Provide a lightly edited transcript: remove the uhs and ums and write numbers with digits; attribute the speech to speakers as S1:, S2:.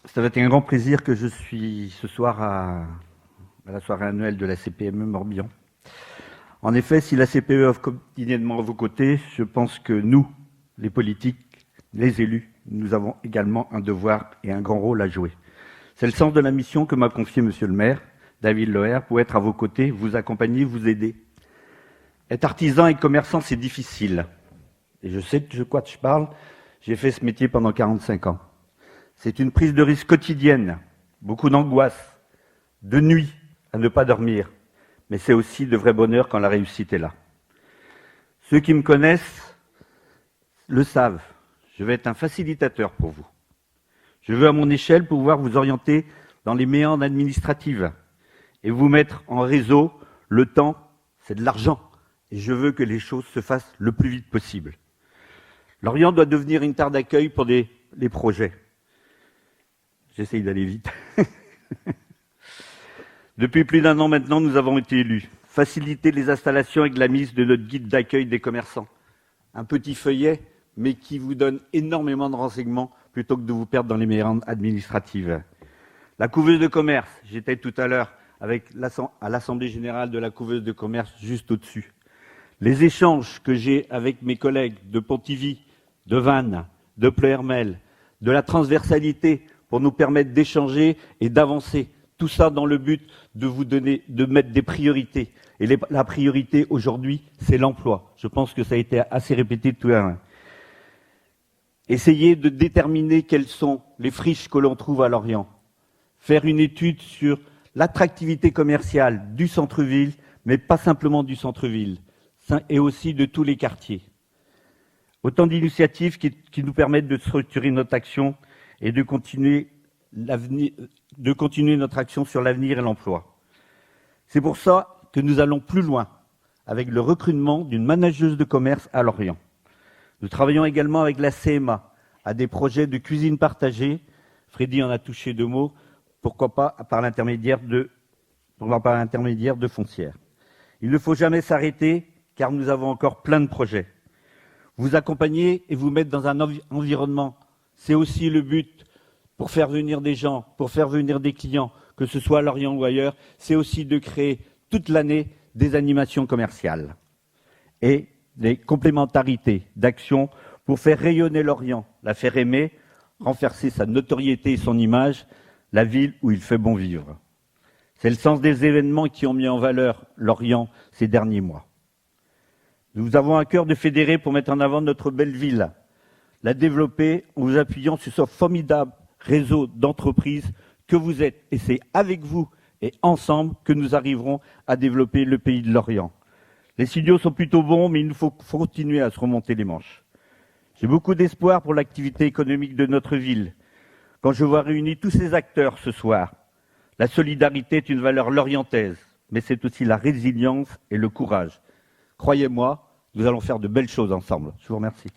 S1: Ça va être un grand plaisir que je suis ce soir à la soirée annuelle de la CPME Morbihan. En effet, si la CPE offre quotidiennement à vos côtés, je pense que nous, les politiques, les élus, nous avons également un devoir et un grand rôle à jouer. C'est le sens de la mission que m'a confiée Monsieur le maire, David Loher, pour être à vos côtés, vous accompagner, vous aider. Être artisan et commerçant, c'est difficile. Et je sais de quoi je parle, j'ai fait ce métier pendant 45 ans. C'est une prise de risque quotidienne, beaucoup d'angoisse, de nuit à ne pas dormir, mais c'est aussi de vrai bonheur quand la réussite est là. Ceux qui me connaissent le savent, je vais être un facilitateur pour vous. Je veux à mon échelle pouvoir vous orienter dans les méandres administratifs et vous mettre en réseau. Le temps, c'est de l'argent, et je veux que les choses se fassent le plus vite possible. Lorient doit devenir une terre d'accueil pour les projets. J'essaye d'aller vite. Depuis plus d'1 an maintenant, nous avons été élus. Faciliter les installations avec la mise de notre guide d'accueil des commerçants. Un petit feuillet, mais qui vous donne énormément de renseignements plutôt que de vous perdre dans les méandres administratives. La couveuse de commerce, j'étais tout à l'heure à l'Assemblée générale de la couveuse de commerce juste au-dessus. Les échanges que j'ai avec mes collègues de Pontivy, de Vannes, de Pleuhermel, de la transversalité pour nous permettre d'échanger et d'avancer. Tout ça dans le but de vous donner, de mettre des priorités. Et la priorité aujourd'hui, c'est l'emploi. Je pense que ça a été assez répété tout à l'heure. Essayez de déterminer quelles sont les friches que l'on trouve à Lorient. Faire une étude sur l'attractivité commerciale du centre-ville, mais pas simplement du centre-ville, et aussi de tous les quartiers. Autant d'initiatives qui nous permettent de structurer notre action et de continuer notre action sur l'avenir et l'emploi. C'est pour ça que nous allons plus loin avec le recrutement d'une manageuse de commerce à Lorient. Nous travaillons également avec la CMA à des projets de cuisine partagée. Freddy en a touché 2 mots. Pourquoi pas par l'intermédiaire de Foncière. Il ne faut jamais s'arrêter car nous avons encore plein de projets. Vous accompagner et vous mettre dans un environnement, c'est aussi le but pour faire venir des gens, pour faire venir des clients, que ce soit à Lorient ou ailleurs, c'est aussi de créer toute l'année des animations commerciales et des complémentarités d'actions pour faire rayonner Lorient, la faire aimer, renforcer sa notoriété et son image, la ville où il fait bon vivre. C'est le sens des événements qui ont mis en valeur Lorient ces derniers mois. Nous avons à cœur de fédérer pour mettre en avant notre belle ville, la développer en vous appuyant sur ce formidable réseau d'entreprises que vous êtes. Et c'est avec vous et ensemble que nous arriverons à développer le pays de Lorient. Les signaux sont plutôt bons, mais il nous faut continuer à se remonter les manches. J'ai beaucoup d'espoir pour l'activité économique de notre ville. Quand je vois réunis tous ces acteurs ce soir, la solidarité est une valeur lorientaise, mais c'est aussi la résilience et le courage. Croyez-moi, nous allons faire de belles choses ensemble. Je vous remercie.